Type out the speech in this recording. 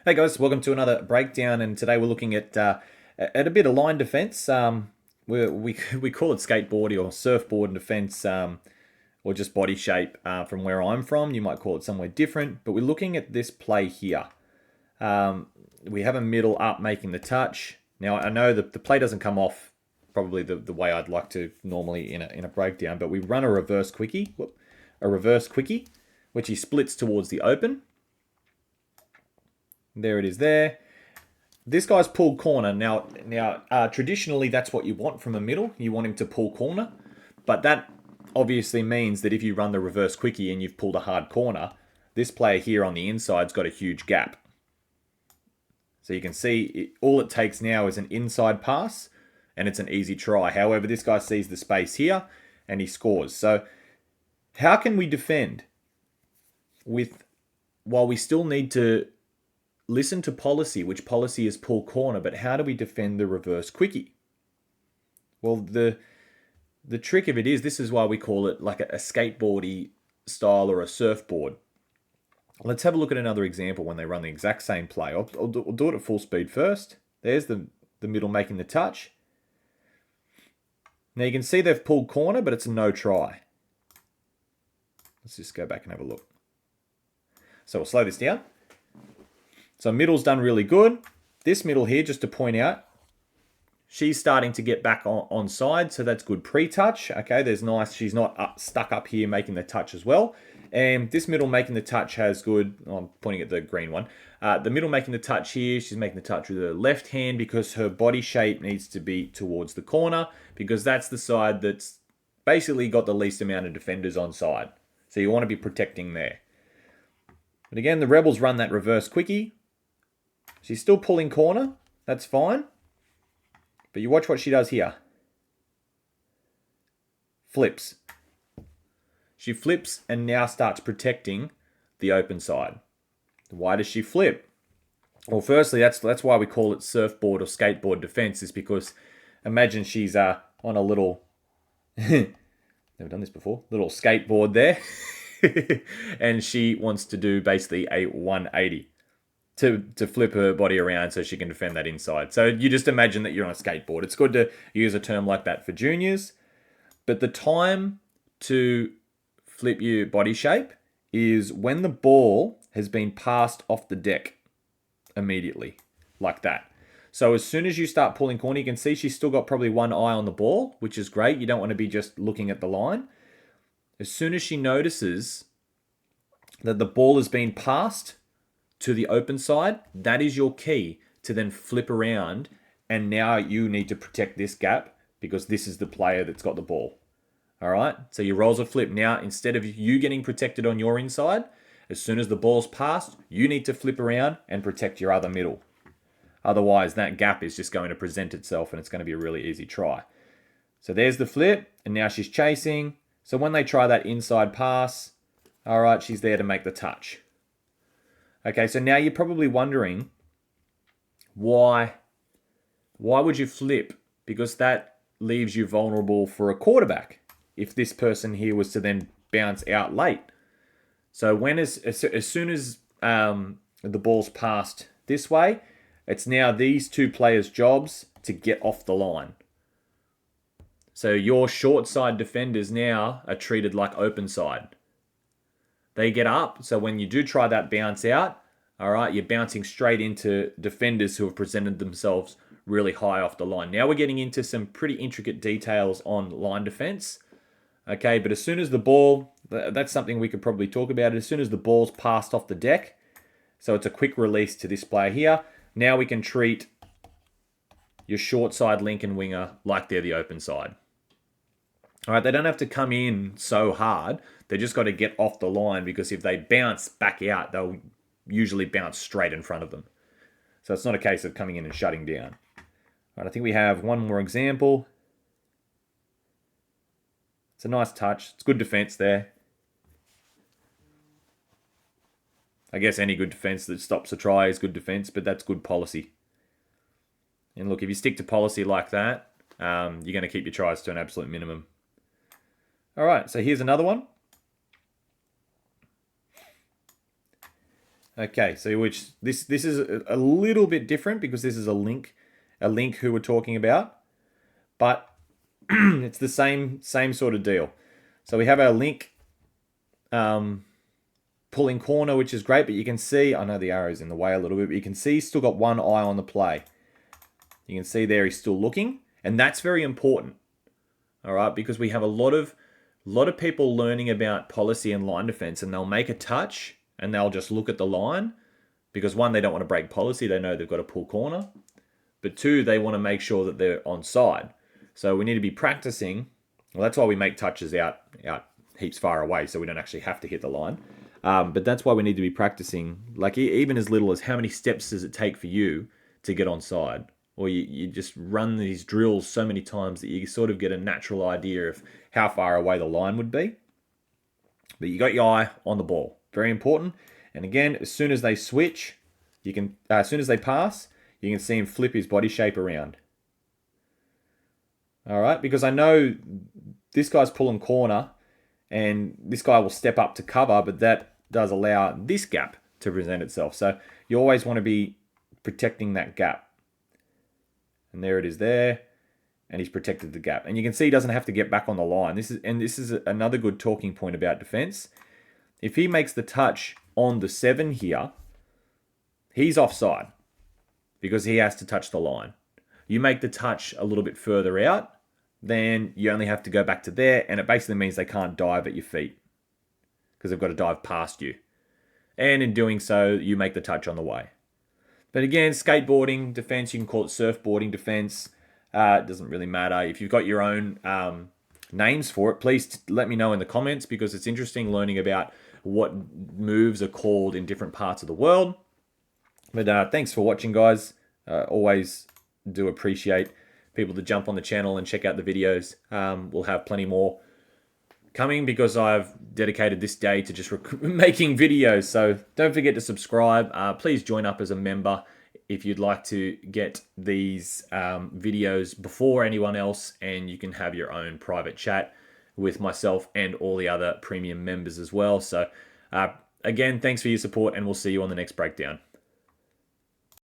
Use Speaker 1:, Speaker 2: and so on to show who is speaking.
Speaker 1: Hey guys, welcome to another breakdown, and today we're looking at a bit of line defense. We call it skateboard or surfboard defense, or just body shape. From where I'm from, you might call it somewhere different. But we're looking at this play here. We have a middle up making the touch. Now I know that the play doesn't come off probably the way I'd like to normally in a breakdown, but we run a reverse quickie, which he splits towards the open. There it is there. This guy's pulled corner. Now, traditionally, that's what you want from a middle. You want him to pull corner. But that obviously means that if you run the reverse quickie and you've pulled a hard corner, this player here on the inside's got a huge gap. So you can see all it takes now is an inside pass, and it's an easy try. However, this guy sees the space here, and he scores. So how can we defend while we still need to listen to policy, which policy is pull corner, but how do we defend the reverse quickie? Well, the trick of it is, this is why we call it like a skateboardy style or a surfboard. Let's have a look at another example when they run the exact same play. I'll do it at full speed first. There's the middle making the touch. Now you can see they've pulled corner, but it's a no try. Let's just go back and have a look. So we'll slow this down. So middle's done really good. This middle here, just to point out, she's starting to get back on side, so that's good pre-touch. Okay, there's nice. She's not stuck up here making the touch as well. And this middle making the touch has good, I'm pointing at the green one. The middle making the touch here, she's making the touch with her left hand because her body shape needs to be towards the corner, because that's the side that's basically got the least amount of defenders on side. So you want to be protecting there. But again, the Rebels run that reverse quickie. She's still pulling corner. That's fine. But you watch what she does here. Flips. She flips and now starts protecting the open side. Why does she flip? Well, firstly, that's why we call it surfboard or skateboard defense, is because imagine she's on a little, never done this before, little skateboard there. And she wants to do basically a 180. To flip her body around so she can defend that inside. So you just imagine that you're on a skateboard. It's good to use a term like that for juniors. But the time to flip your body shape is when the ball has been passed off the deck immediately, like that. So as soon as you start pulling corner, you can see she's still got probably one eye on the ball, which is great. You don't want to be just looking at the line. As soon as she notices that the ball has been passed to the open side, that is your key to then flip around, and now you need to protect this gap because this is the player that's got the ball. All right, so your roles are flipped. Now, instead of you getting protected on your inside, as soon as the ball's passed, you need to flip around and protect your other middle. Otherwise, that gap is just going to present itself and it's going to be a really easy try. So there's the flip, and now she's chasing. So when they try that inside pass, all right, she's there to make the touch. Okay, so now you're probably wondering, why would you flip? Because that leaves you vulnerable for a quarterback if this person here was to then bounce out late. So when as soon as the ball's passed this way, it's now these two players' jobs to get off the line. So your short side defenders now are treated like open side. They get up, so when you do try that bounce out, all right, you're bouncing straight into defenders who have presented themselves really high off the line. Now we're getting into some pretty intricate details on line defense. Okay, but as soon as the ball, that's something we could probably talk about. As soon as the ball's passed off the deck, so it's a quick release to this player here, now we can treat your short side link and winger like they're the open side. All right, they don't have to come in so hard. They just got to get off the line, because if they bounce back out, they'll usually bounce straight in front of them. So it's not a case of coming in and shutting down. All right, I think we have one more example. It's a nice touch. It's good defense there. I guess any good defense that stops a try is good defense, but that's good policy. And look, if you stick to policy like that, you're going to keep your tries to an absolute minimum. All right, so here's another one. Okay, so which this is a little bit different because this is a link who we're talking about, but it's the same sort of deal. So we have our link pulling corner, which is great, but you can see, I know the arrow's in the way a little bit, but you can see he's still got one eye on the play. You can see there he's still looking, and that's very important. All right, because we have a lot of people learning about policy and line defense, and they'll make a touch and they'll just look at the line because one, they don't want to break policy, they know they've got to pull corner, but two, they want to make sure that they're onside. So we need to be practicing. Well, that's why we make touches out heaps far away, so we don't actually have to hit the line. But that's why we need to be practicing, like even as little as how many steps does it take for you to get onside? Or you just run these drills so many times that you sort of get a natural idea of how far away the line would be. But you got your eye on the ball. Very important. And again, as soon as they switch, you can, as soon as they pass, you can see him flip his body shape around. All right, because I know this guy's pulling corner and this guy will step up to cover, but that does allow this gap to present itself. So you always want to be protecting that gap. And there it is there. And he's protected the gap. And you can see he doesn't have to get back on the line. This is another good talking point about defense. If he makes the touch on the 7 here, he's offside because he has to touch the line. You make the touch a little bit further out, then you only have to go back to there, and it basically means they can't dive at your feet because they've got to dive past you. And in doing so, you make the touch on the way. But again, skateboarding defense, you can call it surfboarding defense. It doesn't really matter. If you've got your own names for it, please let me know in the comments because it's interesting learning about what moves are called in different parts of the world. But thanks for watching, guys. Always do appreciate people to jump on the channel and check out the videos. We'll have plenty more coming because I've dedicated this day to just making videos. So don't forget to subscribe. Please join up as a member if you'd like to get these videos before anyone else, and you can have your own private chat with myself and all the other premium members as well. So again, thanks for your support, and we'll see you on the next breakdown.